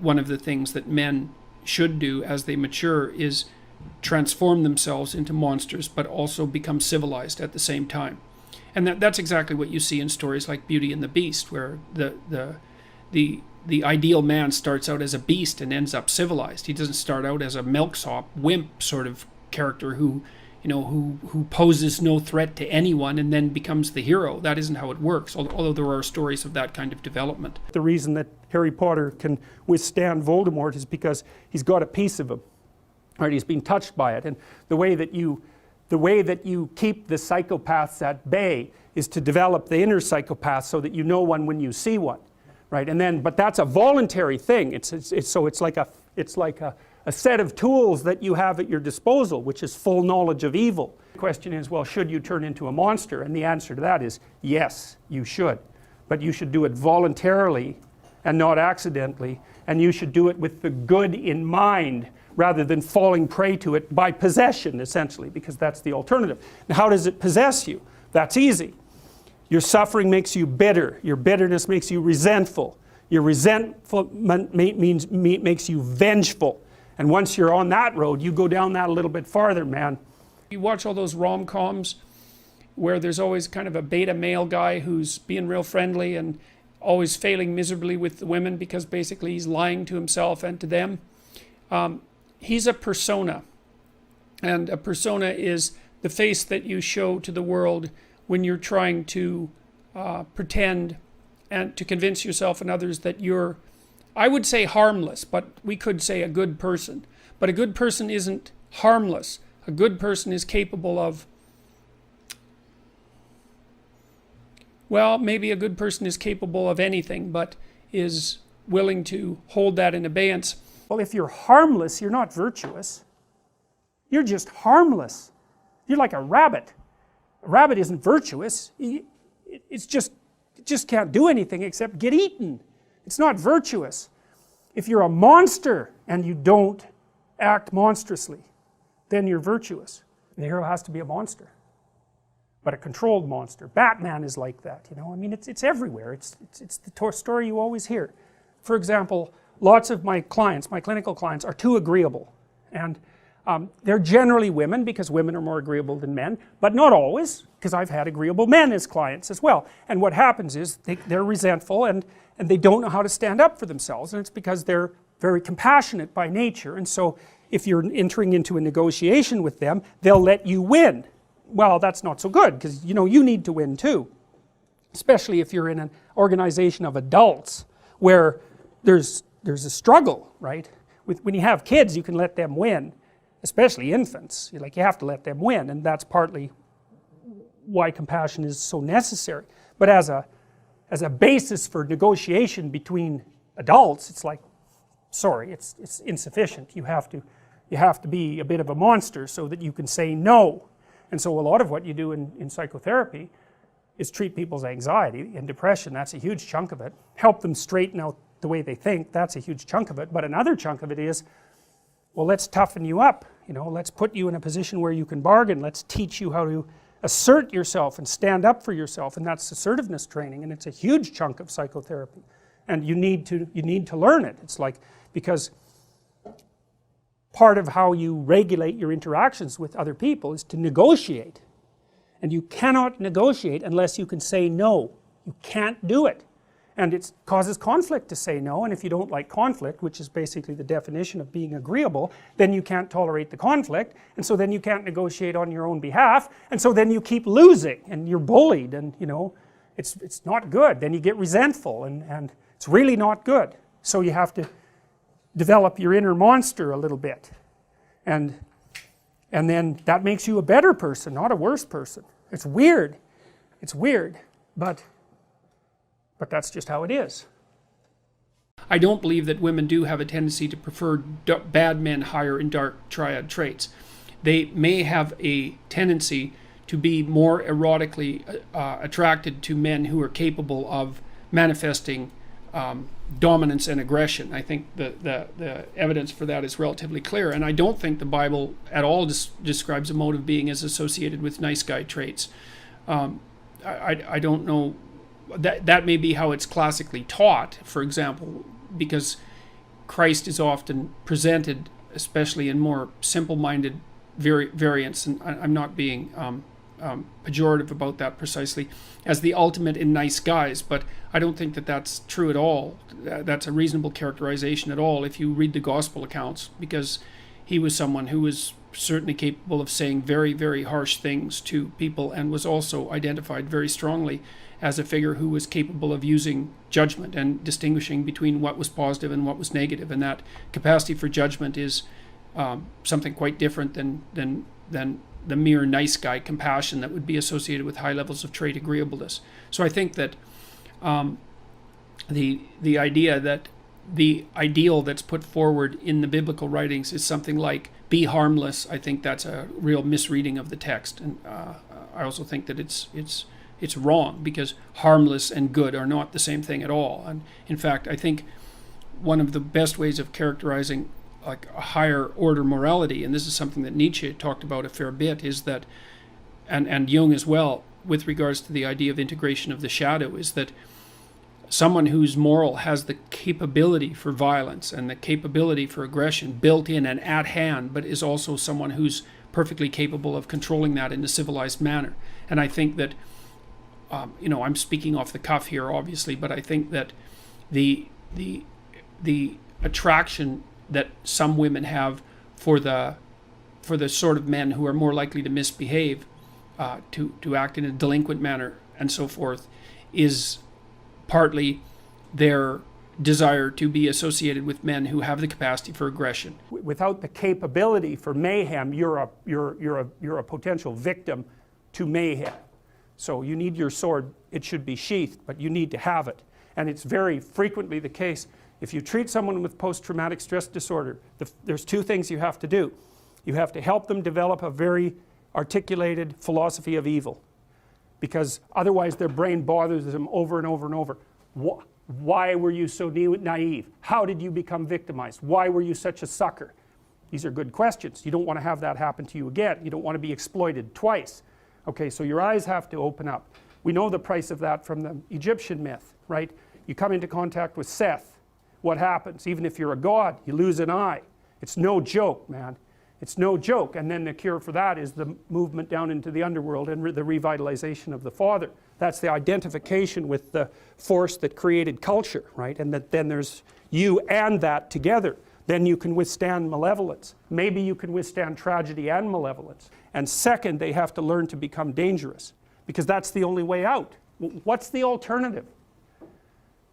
one of the things that men should do as they mature is transform themselves into monsters, but also become civilized at the same time. And that's exactly what you see in stories like Beauty and the Beast, where the ideal man starts out as a beast and ends up civilized. He doesn't start out as a milksop, wimp sort of character who poses no threat to anyone and then becomes the hero. That isn't how it works, although there are stories of that kind of development. The reason that Harry Potter can withstand Voldemort is because he's got a piece of him, right? He's been touched by it. And the way that you keep the psychopaths at bay is to develop the inner psychopath so that you know one when you see one, right? And then, but that's a voluntary thing. It's like a set of tools that you have at your disposal, which is full knowledge of evil. The question is, well, should you turn into a monster? And the answer to that is yes, you should. But you should do it voluntarily and not accidentally, and you should do it with the good in mind rather than falling prey to it by possession, essentially, because that's the alternative. Now, how does it possess you? That's easy. Your suffering makes you bitter. Your bitterness makes you resentful. Your resentment makes you vengeful. And once you're on that road, you go down that a little bit farther, man. You watch all those rom-coms where there's always kind of a beta male guy who's being real friendly and always failing miserably with the women because basically he's lying to himself and to them. He's a persona, and a persona is the face that you show to the world when you're trying to pretend and to convince yourself and others that you're, I would say harmless, but we could say a good person. But a good person isn't harmless. A good person is capable of, well, maybe a good person is capable of anything, but is willing to hold that in abeyance. Well, if you're harmless, you're not virtuous. You're just harmless. You're like a rabbit. A rabbit isn't virtuous. It just can't do anything except get eaten. It's not virtuous. If you're a monster and you don't act monstrously, then you're virtuous. The hero has to be a monster, but a controlled monster. Batman is like that, you know. I mean, it's everywhere. It's the story you always hear. For example, lots of my clients, my clinical clients, are too agreeable, and they're generally women because women are more agreeable than men, but not always, because I've had agreeable men as clients as well. And what happens is they're resentful and they don't know how to stand up for themselves, and it's because they're very compassionate by nature. And so if you're entering into a negotiation with them, they'll let you win. Well, that's not so good, because you know you need to win too, especially if you're in an organization of adults where there's a struggle, right? When you have kids, you can let them win, especially infants. You have to let them win, and that's partly why compassion is so necessary. But as a basis for negotiation between adults, it's like, sorry, it's insufficient. You have to be a bit of a monster so that you can say no. And so a lot of what you do in psychotherapy is treat people's anxiety and depression. That's a huge chunk of it. Help them straighten out the way they think. That's a huge chunk of it. But another chunk of it is, well, let's toughen you up. You know, let's put you in a position where you can bargain. Let's teach you how to assert yourself and stand up for yourself, and that's assertiveness training, and it's a huge chunk of psychotherapy. And you need to learn it. It's like, because part of how you regulate your interactions with other people is to negotiate. And you cannot negotiate unless you can say no. You can't do it. And it causes conflict to say no, and if you don't like conflict, which is basically the definition of being agreeable, then you can't tolerate the conflict, and so then you can't negotiate on your own behalf, and so then you keep losing, and you're bullied, and you know, it's not good. Then you get resentful, and it's really not good. So you have to develop your inner monster a little bit, and then that makes you a better person, not a worse person. It's weird, but that's just how it is. I don't believe that women do have a tendency to prefer bad men higher in dark triad traits. They may have a tendency to be more erotically attracted to men who are capable of manifesting dominance and aggression. I think the evidence for that is relatively clear, and I don't think the Bible at all describes a mode of being as associated with nice guy traits. I don't know. That may be how it's classically taught, for example, because Christ is often presented, especially in more simple-minded variants, and I'm not being pejorative about that precisely, as the ultimate in nice guys, but I don't think that that's true at all. That's a reasonable characterization at all if you read the gospel accounts, because he was someone who was certainly capable of saying very, very harsh things to people, and was also identified very strongly as a figure who was capable of using judgment and distinguishing between what was positive and what was negative. And that capacity for judgment is something quite different than the mere nice guy compassion that would be associated with high levels of trait agreeableness. So I think that the idea that the ideal that's put forward in the biblical writings is something like be harmless, I think that's a real misreading of the text. And I also think that it's wrong, because harmless and good are not the same thing at all. And in fact, I think one of the best ways of characterizing like a higher order morality, and this is something that Nietzsche talked about a fair bit, is that, and Jung as well, with regards to the idea of integration of the shadow, is that someone who's moral has the capability for violence and the capability for aggression built in and at hand, but is also someone who's perfectly capable of controlling that in a civilized manner. And I think that, I'm speaking off the cuff here, obviously, but I think that the attraction that some women have for the sort of men who are more likely to misbehave, to act in a delinquent manner and so forth, is partly their desire to be associated with men who have the capacity for aggression. Without the capability for mayhem, you're a potential victim to mayhem. So you need your sword. It should be sheathed, but you need to have it. And it's very frequently the case. If you treat someone with post-traumatic stress disorder, there's two things you have to do. You have to help them develop a very articulated philosophy of evil, because otherwise their brain bothers them over and over and over. Why were you so naive? How did you become victimized? Why were you such a sucker? These are good questions. You don't want to have that happen to you again. You don't want to be exploited twice. Okay, so your eyes have to open up. We know the price of that from the Egyptian myth, right? You come into contact with Seth. What happens? Even if you're a god, you lose an eye. It's no joke, man. It's no joke. And then the cure for that is the movement down into the underworld and the revitalization of the Father. That's the identification with the force that created culture, right? And that then there's you and that together. Then you can withstand malevolence. Maybe you can withstand tragedy and malevolence. And second, they have to learn to become dangerous, because that's the only way out. What's the alternative?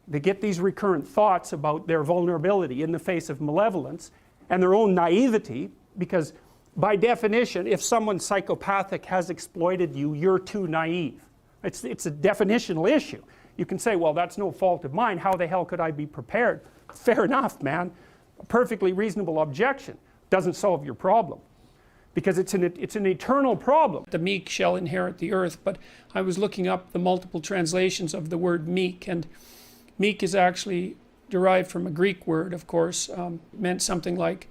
They get these recurrent thoughts about their vulnerability in the face of malevolence and their own naivety, because by definition, if someone psychopathic has exploited you, you're too naive. It's a definitional issue. You can say, well, that's no fault of mine. How the hell could I be prepared? Fair enough, man. A perfectly reasonable objection. Doesn't solve your problem, because it's an eternal problem. The meek shall inherit the earth, but I was looking up the multiple translations of the word meek, and meek is actually derived from a Greek word, of course. Meant something like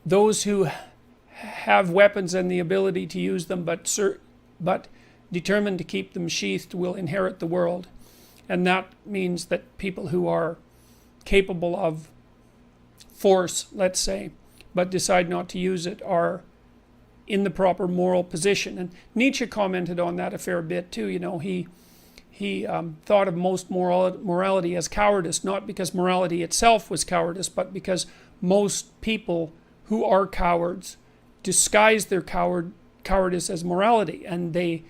those who have weapons and the ability to use them, but determined to keep them sheathed, will inherit the world. And that means that people who are capable of force, let's say, but decide not to use it, are in the proper moral position. And Nietzsche commented on that a fair bit too. He thought of most morality as cowardice, not because morality itself was cowardice, but because most people who are cowards disguise their cowardice as morality, and they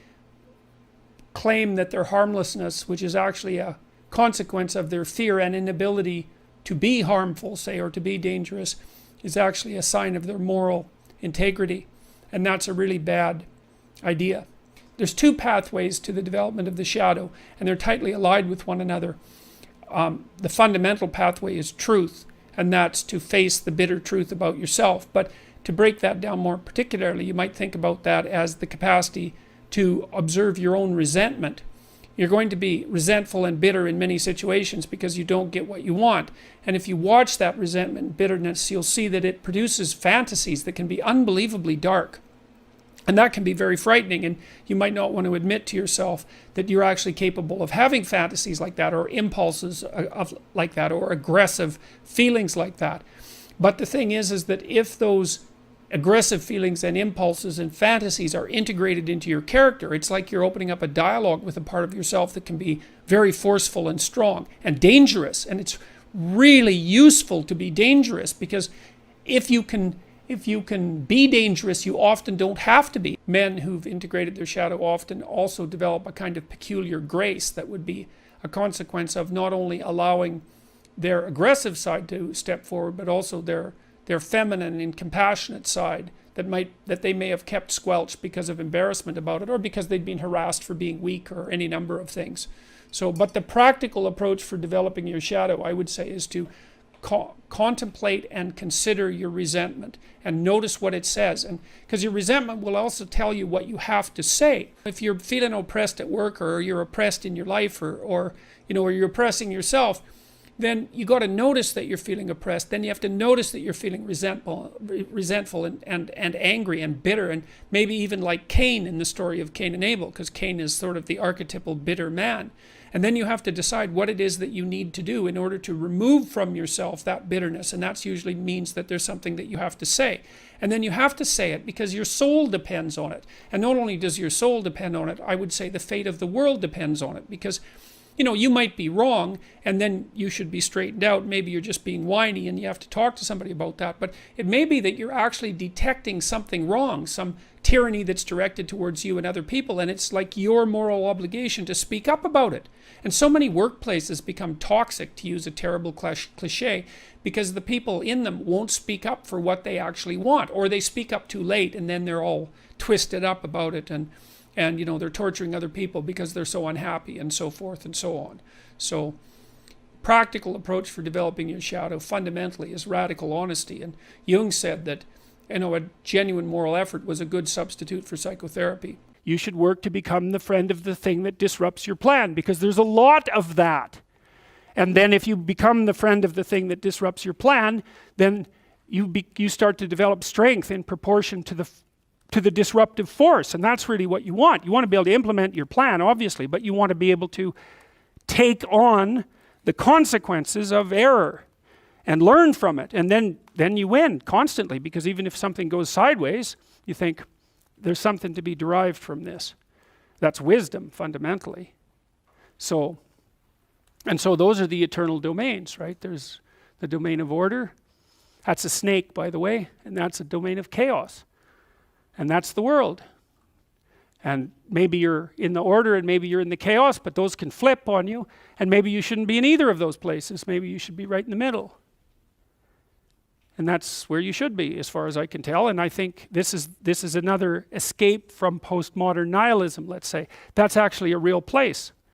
claim that their harmlessness, which is actually a consequence of their fear and inability to be harmful, say, or to be dangerous, is actually a sign of their moral integrity. And that's a really bad idea. There's two pathways to the development of the shadow, and they're tightly allied with one another. The fundamental pathway is truth, and that's to face the bitter truth about yourself. But to break that down more particularly, you might think about that as the capacity to observe your own resentment. You're going to be resentful and bitter in many situations because you don't get what you want. And if you watch that resentment and bitterness, you'll see that it produces fantasies that can be unbelievably dark. And that can be very frightening, and you might not want to admit to yourself that you're actually capable of having fantasies like that, or impulses like that, or aggressive feelings like that. But the thing is that if those aggressive feelings and impulses and fantasies are integrated into your character, it's like you're opening up a dialogue with a part of yourself that can be very forceful and strong and dangerous. And it's really useful to be dangerous, because if you can be dangerous, you often don't have to be. Men who've integrated their shadow often also develop a kind of peculiar grace that would be a consequence of not only allowing their aggressive side to step forward, but also their feminine and compassionate side that they may have kept squelched because of embarrassment about it, or because they'd been harassed for being weak, or any number of things. So, but the practical approach for developing your shadow, I would say, is to contemplate and consider your resentment and notice what it says. And because your resentment will also tell you what you have to say. If you're feeling oppressed at work, or you're oppressed in your life, or you're oppressing yourself, then you got to notice that you're feeling oppressed. Then you have to notice that you're feeling resentful and angry and bitter, and maybe even like Cain in the story of Cain and Abel, because Cain is sort of the archetypal bitter man. And then you have to decide what it is that you need to do in order to remove from yourself that bitterness. And that usually means that there's something that you have to say. And then you have to say it because your soul depends on it. And not only does your soul depend on it, I would say the fate of the world depends on it. Because, you might be wrong, and then you should be straightened out. Maybe you're just being whiny and you have to talk to somebody about that. But it may be that you're actually detecting something wrong, some tyranny that's directed towards you and other people, and it's like your moral obligation to speak up about it. And so many workplaces become toxic, to use a terrible cliche, because the people in them won't speak up for what they actually want, or they speak up too late, and then they're all twisted up about it, and they're torturing other people because they're so unhappy, and so forth and so on. So practical approach for developing your shadow fundamentally is radical honesty. And Jung said that a genuine moral effort was a good substitute for psychotherapy. You should work to become the friend of the thing that disrupts your plan, because there's a lot of that. And then if you become the friend of the thing that disrupts your plan, then you start to develop strength in proportion to the disruptive force. And that's really what you want. You want to be able to implement your plan, obviously, but you want to be able to take on the consequences of error and learn from it. And then you win constantly, because even if something goes sideways, you think there's something to be derived from this. That's wisdom, fundamentally. So those are the eternal domains, right? There's the domain of order. That's a snake, by the way, and that's a domain of chaos. And that's the world. And maybe you're in the order and maybe you're in the chaos, but those can flip on you. And maybe you shouldn't be in either of those places. Maybe you should be right in the middle. And that's where you should be, as far as I can tell. And I think this is another escape from postmodern nihilism, let's say. That's actually a real place.